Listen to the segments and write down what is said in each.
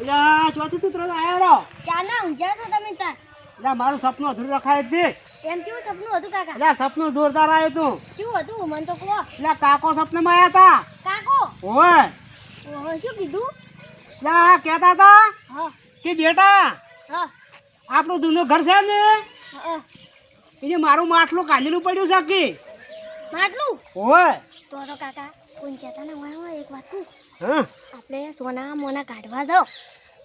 યા ચોથી તું ત્રણ આયા રો ચાના ઊંઝા છો તમે તાર યા મારું સપનું અધૂરું રખાય જ એમ કેવું સપનું હતું કાકા યા સપનું જોરદાર આવ્યું તું કેવું હતું મને તો કહો યા કાકો સપનામાં આયા તા કાકો ઓય ઓહો શું કીધું યા કહેતા તા હા કે બેટા હા આપણું જૂનું ઘર છે ને હા એને મારું માટલું કાઢેલું પડ્યું છે કે માટલું ઓય તો કાકા કોઈ કહેતા ને વાહ એક વાત કહું હા આપણે સોના મોના કાઢવા જાઓ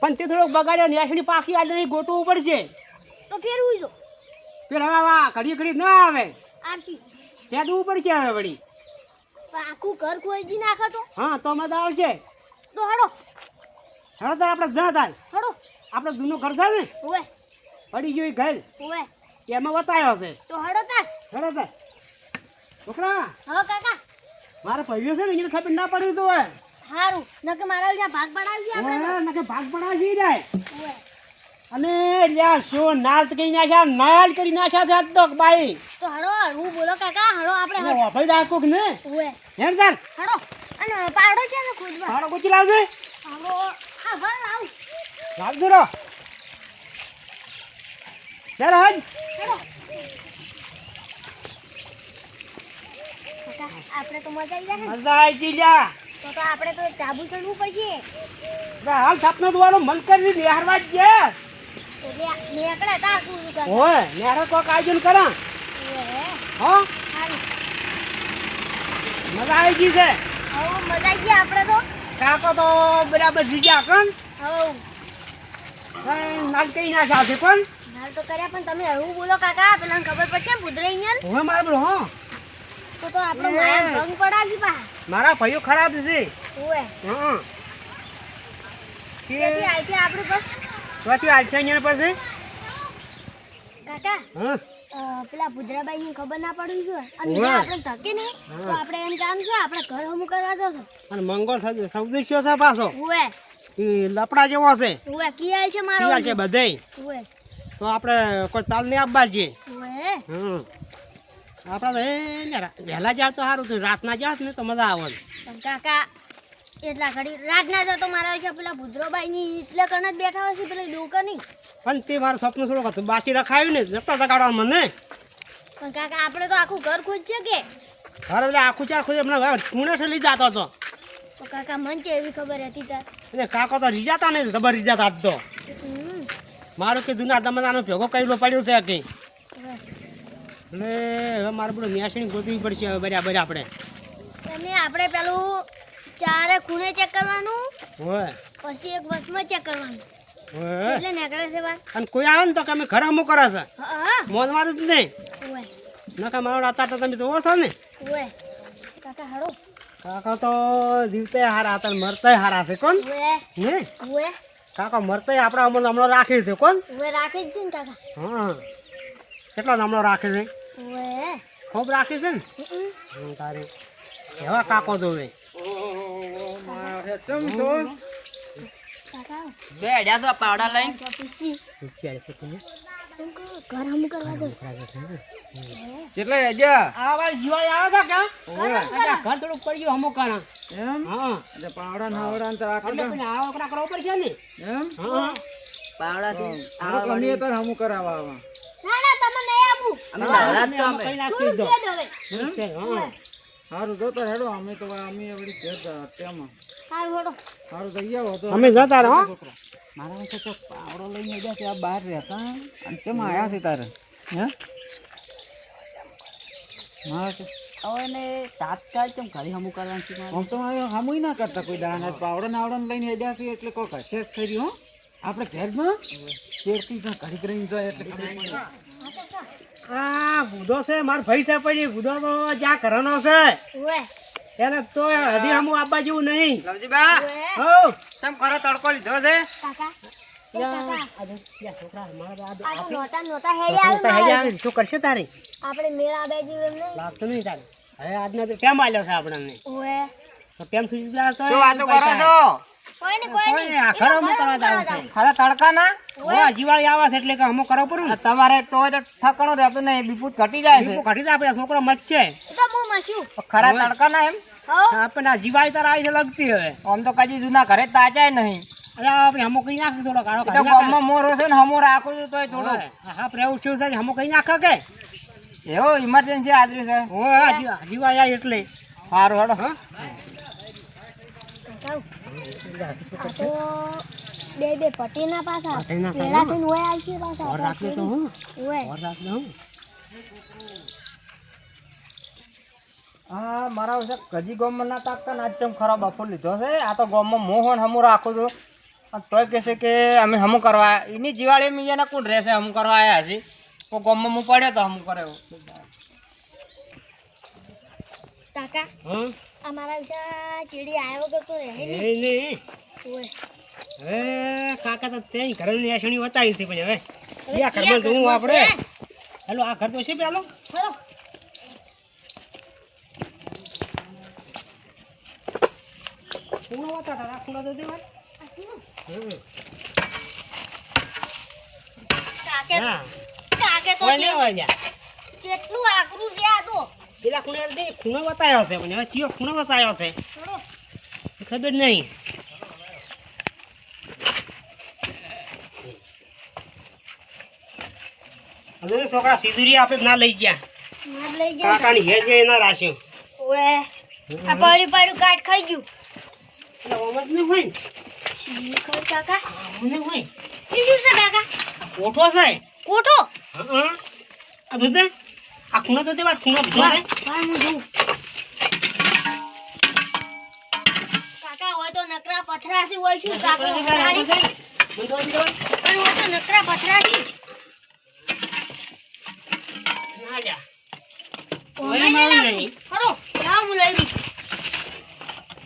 પણ તે થોડોક બગાડ્યો નેસડી પાકી આડે ગોતવું પડશે તો ફેરવું જો ફેર હવે વા ઘડી ઘડી ના આવે આવશી ત્યાં દવું પડશે હવે વળી પણ આખું ઘર ખોઈ નાખો તો હા તો મજા આવશે તો હડો હવે તો આપણે જ થાય હડો આપણે જૂનું ઘર છે ને ઓવે પડી ગયું એ ઘર ઓવે એમાં બતાવ્યો છે તો હડો તાર હેડો તાર છોકરા હા કાકા મારે પડ્યો છે ને એને ખબર ના પડ્યું તો હોય હારું નકે મારા ઓલા ભાગ પડાવજી આપણે તો નકે ભાગ પડાવી જાય ઓવે અને લ્યા શું નાલ કરી નાખ્યા નાલ કરી નાખ્યા છે આજ તો બાઈ તો હડો હું બોલો કાકા હડો આપણે ભાઈ રાખો કે ને ઓવે હેડ તાર હડો અને પાડો છે ને ખુદવા ભાડો ગોચી લાવજે હડો આ ભર લાવ રાખજો રો ચાલ હજ હડો કાકા આપણે તો મજા આવી જાય મજા આવી ગઈ લ્યા તો આપણે તો ચાબુ ચડવું પડશે હાલ સપનો દુવાનો મન કરી નિહારવા જ છે એટલે નીકળે તા કું કર ઓય નેરો કોક આયોજન કરા હો હારું મજા આવી ગઈ છે હવ મજા આવી ગઈ આપણે તો કાકો તો બરાબર જીજા કન હવ નાલ કઈ નાખ્યા છે પણ હાલ તો કર્યા પણ તમે હળવું બોલો કાકા પેલા ખબર પડશે પુદરે અહીંયા હવે મારે બોલો હો તો આપણો માયા ભંગ પડાવી પા મારા ભાઈઓ ખરાબ છે ઓએ હા તેથી આઈ છે આપણે બસ ત્યાંથી આલશે અહીંયા પાસે કાકા હા પેલા ભુજરાબાઈ ની ખબર ના પડી છે અને ઓવે. આપણે ધકે ને તો આપણે એમ કામ છે આપણે ઘર હમું કરવા જશે અને મંગળ સૌદેશ્યો છે પાછો ઓએ એ લપડા જેવો છે ઓએ કી આઈ છે મારો પીવા છે બધે ઓએ તો આપણે કોઈ તાલ નહીં આપવા છીએ ઓએ હમ આપણે તો વહેલા જાવ તો સારું થયું રાતના જાવ ને તો મજા આવે પણ કાકા એટલા ઘડી રાત ના જતો મારા છે પેલા ભુજરાબાઈ ની એટલે કણ જ બેઠા હોય છે પેલા ડોકરની પણ તે મારું સપનું થોડુંક હતું બાકી રખાયું ને જતા જગાડવા મને પણ કાકા આપણે તો આખું ઘર ખોજ છે કે ઘરે એટલે આખું ચાર ખુદ હમણાં ટૂણે ઠેલી જતો હતો તો કાકા મન છે એવી ખબર હતી તાર એટલે કાકો તો રીજાતા ને જબર રીજાતા આજ તો હમ. મારું કે જૂના જમાનાનો ભેગો કરેલો પડ્યો છે કંઈ ઓવે. એટલે હવે મારે બધું ન્યાસણી ગોતવી પડશે હવે બરાબર આપણે તમે આપણે પેલું ચારે ખૂણે ચેક કરવાનું હોય પછી એક વસમાં ચેક કરવાનું હોય એટલે નીકળે છે વાત અને કોઈ આવે ને તો કે અમે ઘરે અમુક કરે છે હા મોન મારું જ નહીં ઓવે નકા મારો હતા તો તમે જોવો છો ને ઓવે કાકા હળો કાકા તો જીવતે હારા હતા મરતાય હારા છે કોણ ઓવે ને ઓવે કાકા મરતાય આપણા અમલ હમણાં રાખી છે કોણ ઓવે રાખે જ છે ને કાકા હા કેટલો હમણાં રાખે છે ઓવે ખૂબ રાખી છે ને તારે એવા કાકો જોવે કાકા બેડ્યા તો પાવડા લઈને તો પીસી વિચારે છે તમે ઘર હમ કરવા જશે કેટલા હેડ્યા આ વાળી જીવાળી આવે છે કે ઘર ઘર થોડુંક પડી ગયું અમુક કાણા એમ હા એટલે પાવડા નાવડા ને રાખો એટલે પછી આ વખરા કરવો પડશે ને એમ હા પાવડા થી અમે તો હમું કરાવવા આવા ના ના તમે નહીં આપું અમે નવરા જ છો અમે અમે. કઈ નાખી દો દે દે હા સારું જો તો હેડો અમે તો અમે એવડી ઘેર તેમાં હાલ હળો સારું તો આવો તો અમે જતા રહો મારા પાસે તો પાવડો લઈને ગયા છે આ બહાર રહેતા અને ચમ આયા છે તારે હે મારે તો હવે ને તાત્કાલ ચમ ઘરે હમું કરવાનું છે મારે? આમ તો હમુય ના કરતા કોઈ દાણા પાવડા નાવડા લઈને હેડ્યા છે એટલે કોઈ કશે જ થઈ રહ્યું હો આપણે ઘેરમાં શેરથી ઘડીક રહીને જાય એટલે ખબર પડે. આ ગુદો છે માર ભાઈ છે પછી ગુદો તો જ્યાં કરવાનો છે ઓવે એને તો હજી હમું આપવા જેવું નહીં લવજીબા ઓવે હો કેમ કરો તડકો લીધો છે કાકા એ કાકા છોકરા આ તો નોટા નોટા હેડે આવે શું કરશે તારે આપણે મેળા બે જીવ એમ નહીં લાગતું નહીં તારે હવે આજના તો કેમ આલ્યો છે આપણને ઓવે તો કેમ સુઈ ગયા તો શું વાતો કરો છો કોઈ નહીં આ ખરો અમુક કરવા જાવ છે ખરા તડકા ના ઓય જીવાળી આવે છે એટલે કે અમુક કરવો પડું ને તમારે તો હોય તો ઠકાણું રહેતું નહીં બીપૂત ઘટી જાય છે બીપું કાઢી દે આપણે છોકરો મત છે તો હું મસ્યું ખરા તડકા ના એમ હો આપણને આ જીવાળી તાર આવી છે લગતી હવે આમ તો કદી જૂના ઘરે તાજાય નહીં અરે આપણે હમો કઈ નાખ થોડો કાળો એ તો કાઢી નાખ. ગામમાં મોરો છે ને હમો રાખું છું તોય થોડું ઓય, હા પ્રેવું છે સાહેબ હમો કઈ નાખો કે એવો ઇમરજન્સી આદર્યું છે ઓય જીવા જાય એટલે સારું હેડો હા આ તો બે પટીના પાછા પટીના પાછા. પેલા થઈને ઓય આવશે પાછા ઓર રાખલે તો હું ઓય ઓર રાખલે હું હા મારા વિશે કજી ગામમાં ના તાકતા ને આજ તેમ ખરાબ બફોર લીધો છે આ તો ગામમાં મોહન હમું રાખું છું અને તોય કહેશે કે અમે હમું કરવા એની દિવાળી મેં એને કોણ રહેશે હમું કરવા આવ્યા છે તો ગામમાં હું પડ્યો તો હમું કરે એવું. કાકા હા અમારા વિશે ચીડી આવ્યો કરતો રહે એ નહીં નહીં ઓય હવે કાકા તો ત્યાં ઘરની એસણી વતાવી હતી પછી હવે સિયા ઘરમાં જવું આપણે હેલો આ ઘર તો છે પેલો ચલો ખૂણો વતા હતા ખૂણો તો દેવા કાકે હા કાકે તો કોઈ નહીં હોય લ્યા. કેટલું આકરું છે આ તો પેલા ખૂણે દે ખૂણો વતાયો છે પણ હવે ચિયો ખૂણો વતાયો છે ચલો ખબર નહીં હવે છોકરા તિજોરી આપણે ના લઈ ગયા માર લઈ જાય કાકાની હેજ ના રાખ્યો ઓય આ પાડી પાડું કાટ ખાઈ ગયું એટલે ઓમજ નહીં હોય શી ખબર કાકા નહીં હોય એ શું છે કાકા આ કોઠો છે કોઠો હા આ દૂધ દે આ ખૂણો તો દેવા ખૂણો દીધો છે હા હું જોઉં કાકા હોય તો નકરા પથરાસી હોય શું કાકો ગાડી મને તો દીધો પણ હોય તો નકરા પથરાસી ના લ્યા ઓમે ઓય મારું નહીં ખરો હા હું લઈ લઉં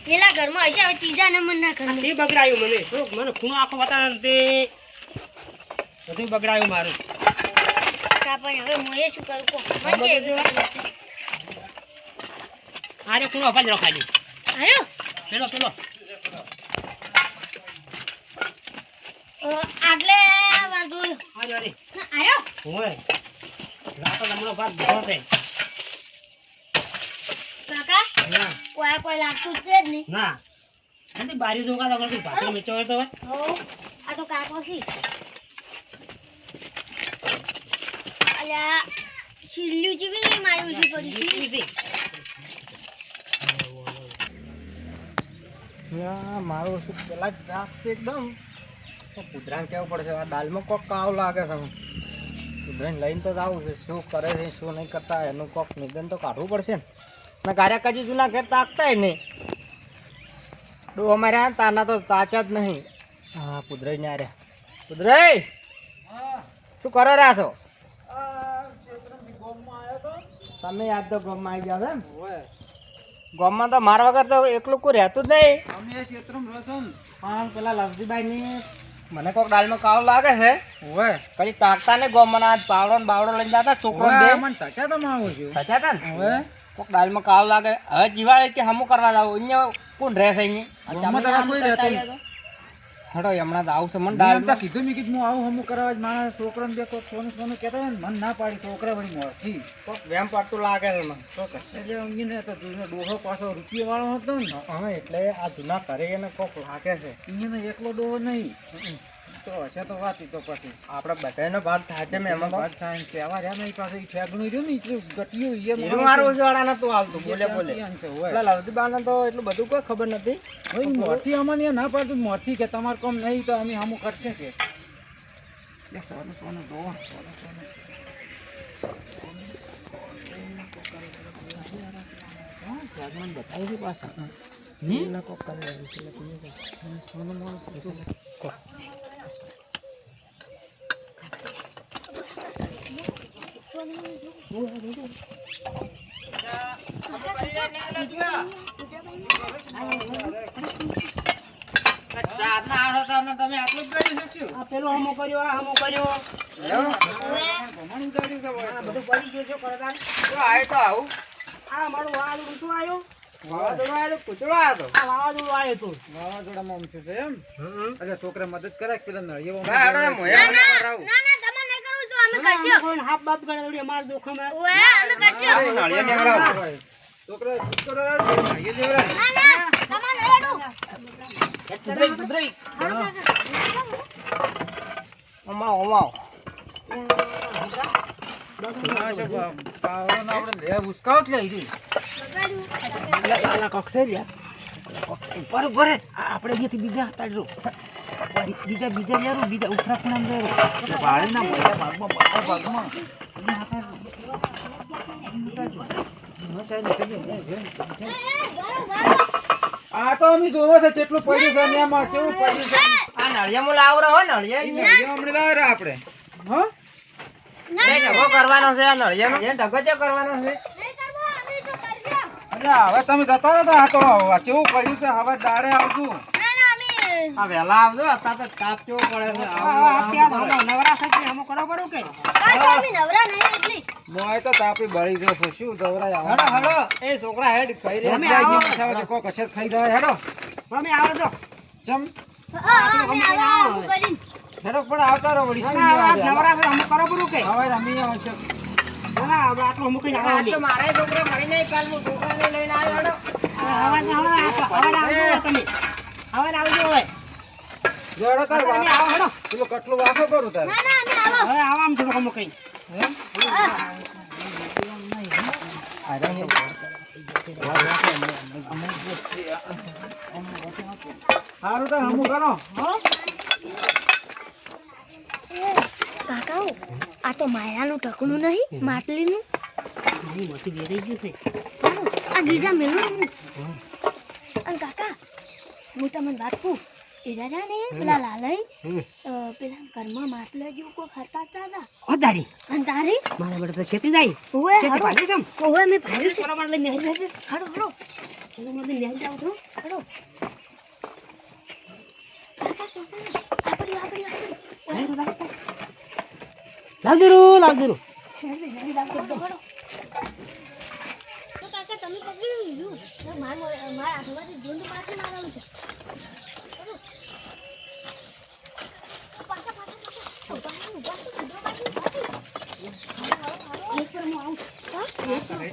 પેલા ઘરમાં હશે હવે ત્રીજા નંબરના ઘરમાં તે બગડાયું મને થોડુંક મને ખૂણો આખો બતા તે બધું બગડાયું મારું કાકા પણ હવે હું એ શું કરું કો મને કે આરે ખૂણો અપાજ રખાડી આયો પેલો પેલો આટલે વાર જોયો આરે આરે આયો હોય રાતો હમણાં ભાગ ભરો છે કાકા ના કોઈ લાગતું જ છે જ નહીં ના નથી બારી દોકા તો કરતી ભાખરી મેચો હોય તો હોય હો આ તો કાકો છે અલ્યા છિલ્લ્યું જેવી નહીં મારી ઉછી પડી છે મારું શું પેલા ચાક છે એકદમ તો કૂતરાને કેવું પડશે આ દાલમાં કોક કાવ લાગે છે કૂતરાને લઈને તો જ આવું છે શું કરે છે શું નહીં કરતા એનું કોક નિદાન તો કાઢવું પડશે ને ના ગાર્યા કાજી જૂના ઘેર તાકતા નહીં ડો અમારે આ તાના તો તાચા જ નહીં હા કુદરાઈ ને આર્યા કુદરાઈ શું કરો રહ્યા છો તમે યાદ તો ગામમાં આવી ગયા છો એમ ઓય ગામમાં તો મારા વગર તો એકલું કોઈ રહેતું જ નહીં અમે આ ક્ષેત્રમાં રહો છો ને પણ પેલા લવજીભાઈ ની મને કોક દાલમાં કાળો લાગે છે ઓય કઈ તાકતા ને ગામમાં આ પાવડો ને બાવડો લઈને જતા છોકરો ને બે મને ટચા તો માં આવું છું થતા હતા ને ઓય કોક દાલમાં કાળો લાગે હવે દિવાળી કે હમું કરવા જાવ અહીંયા કોણ રહે છે ગામમાં તો કોઈ રહેતું અહીંયા હડો હમણાં તો આવું છે મને દાલ દાલ કીધું મેં કીધું હું આવું હમું કરવા જ મારા છોકરાને બે કોક સોનું સોનું કહેતા હોય ને મને ના પાડી છોકરા વળી મોરથી કોક વેમ પડતું લાગે છે મને તો કશે જે ઊંઘીને તો જૂનો ડોહો પાછો રૂપિયા વાળો હતો ને હા એટલે આ જૂના ઘરે એને કોક લાગે છે ઊંઘીને એકલો ડોહો નહીં તો હશે તો વાત ઈ તો પછી આપણે બધાનો ભાગ થાય છે મેં એમાં વાત થાય તહેવાર રહ્યા નહીં પાસે ઠેગણું રહ્યું ને એટલું ગટિયું એ તો મારું વાળા નતું હાલતું બોલે બોલે હોય પેલા લવજી બાંધા તો એટલું બધું કોઈ ખબર નથી ભાઈ મોરથી અમને ના પાડતું મોરથી કે તમારે કોમ નહીં તો અમે હમું કરશે કે સોનું સોનું જોવો સોનું સોનું બતાવી પાછા સોનું તમે આટલું જ કરી શકશો આ પેલો હમો કર્યો આ હમો કર્યો આ બધું પડી ગયું છે કરતા આય તો આવું આ મારું વાવાઝોડું શું આવ્યું વાવાઝોડું આવ્યો તો કૂતરો આવ્યો તો આ વાવાઝોડું આવ્યું હતું વાવાઝોડામાં આમ થયું છે એમ અરે છોકરા મદદ કરે કે પેલા નળિયો હા હેડો મોયા મને કરાવું ના ના તમે નહીં કરું તો અમે કરશું કોઈ હાફ બાપ કરે થોડી અમાર જોખમ ઓએ અમે કરશું નળિયો ને કરાવું છોકરા નળિયો જેવડા ના ના તમે નહીં હેડો કુદરાઈ કુદરાઈ હાલો કાકા અમાવ અમાવ પાવડો ને આપણે લે ઉસકાવ જ લઈ બગાડ્યું ઉપર ઉપર આપણે અહીંયાથી બીજા તાડરો બીજા લેરો બીજા ઉપરા ખૂણા લેરો ભાડે ના મોટા ભાગમાં મોટા ભાગમાં આ તો અમે જોવો છે કેટલું પડ્યું છે એમાં કેવું પડ્યું છે આ નળિયામાં લાવરો હો નળિયા હમણાં લાવરા આપણે હા એ ઢગો કરવાનો છે આ નળિયાનો એ ઢગો ચો કરવાનો છે નહીં કરવો અમે તો કરજો અલ્યા હવે તમે જતા હતા તો કેવું પડ્યું છે હવે દાડે આવજો ના ના અમે આ વેલા આવજો અત્યારે તો તાપ કેવો પડે છે નવરા થકી હમો કરો પડું કે કાકા અમે નવરા નહીં એટલી મોય તો તાપી બળી જશે શું દવરાય હેડો હેડો એ છોકરા હેડ ખાઈ રે અમે કોઈ કશે ખાઈ જાય હેડો અમે આવો તો ચમ હા અમે આવા હું કરીને હેડો પણ આવતા રહો વળી નવરા છે હમો કરો પડું કે હવે રમી આવશે ના આપણે આટલું હમો કઈ આવો તો મારે છોકરો મળી નહીં કાલ હું છોકરાને લઈને આવ્યો હેડો હવે તમે હવે આવજો હવે જોડો તાર તમે આવો હેડો પેલો કટલું વાસો કરું તાર ના ના અમે આવા હવે આવો આમ થોડું હમો કઈ એમ સારું તાર હમું કરો કાકા આ તો માયાનું ઢકણું નહીં માટલીનું મોટી બેરી ગયું છે આ ગીજા મેલું અને કાકા હું તમને વાત કહું એ દાદા ને પેલા લાલય પેલા ઘરમાં માટલા જેવું કોઈ ખરતા હતા ઓ દારી અને તારી મારા બેટા તો છેતરી જાય ઓવે છેતરી પાડી દમ ઓવે મેં ભાડ્યું છે બરાબર લઈને હેડ હેડ હડો હડો મને લઈને જાવ તો હડો લાવ દેરો હડો તો કાકા તમે પકડી લીધું મારા હાથમાંથી ધૂંધ પાછી મારવાનું છે પાછા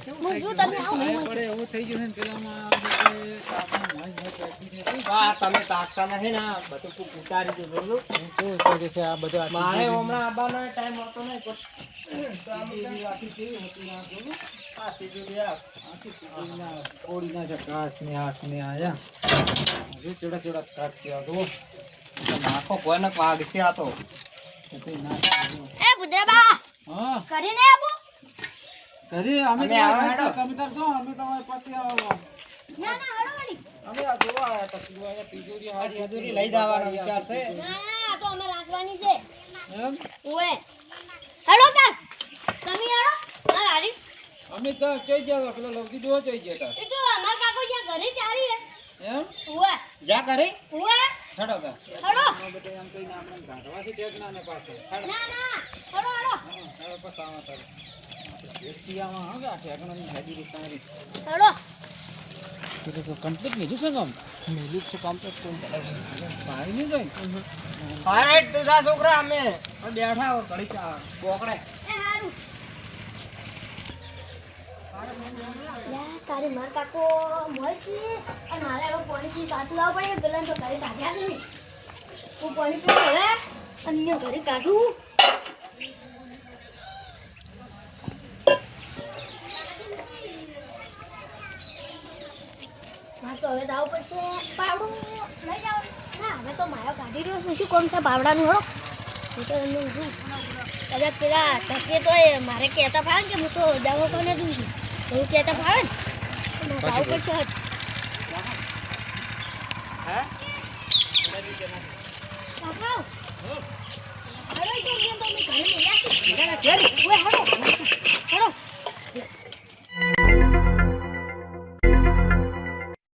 પડે એવું થઈ ગયું છે ને પેલામાં તમે તાકતા નથી ને બધું ખૂબ ઉતારી દીધું કેવું કરે છે આ બધું મારે હમણાં આવવાનો ટાઈમ હતો નહીં પણ તો આમ કેવી આખી કેવી હતી આ જોયું? આ તીજુરી આ. ઓળી ના છે કાચ ને હાથ ને આયા હજુ ચડા ચડા કાચ છે આ જુઓ નાખો કોઈને પાગ છે આ તો એ બુદ્ધબા હા કરીને આવો કરી અમે તો આવો હેડો. તમે તાર જો અમે તમારે પછી આવો ના ના હડો વળી અમે આ જોવા આયા તા તું આયા તિજોરી આ હારી તીજુરી લઈ જવાનો વિચાર છે ના ના આ તો અમે રાખવાની છે એમ ઓએ હડો કા તમે હડો ના રાડી અમે તો ચઈ ગયા પેલો લવજી ડો ચઈ ગયા તા એ તો અમાર કાકો જ્યાં ઘરે ચાલી હે એમ ઓએ જા કરી ઓએ છડો કા હડો આ બધે એમ કહીને આપણે કાઢવાથી ટેકના ને પાસે ના ના હડો હડો હવે પછી આવા તારે વેચીયામાં હા આ ટેકનાની હાજરી તારી હડો તો કમ્પ્લીટ મેજું છે કામ મેજું છે કમ્પ્લીટ તો ભાઈ નહીં જાય અરે તું જા છોકરા અમે બેઠા હો ઘડી ચા બોકડે એ હારું યા તારી માર કાકો મળશે અને મારે હવે પાણીથી કાઢું લાવવું પડે પેલા તો ઘરે કાઢ્યા જ નહીં હું પાણી પીવું હવે અને અહીંયા ઘરે કાઢું મારે તો હવે જવું પડશે પાવડું લઈ જાવ ના હવે તો માયો કાઢી રહ્યો છે શું કોમ છે પાવડાનું હળો હું તો એમને ઊભું કદાચ પેલા ધકે તો એ મારે કહેતા ફાવે ને કે હું તો દવો કોને દઉં છું એવું કહેતા ફાવે ને તો મારે જવું પડશે હટ કાકા હળો તો ઘરે લઈ આવીશ. ઓય, હળો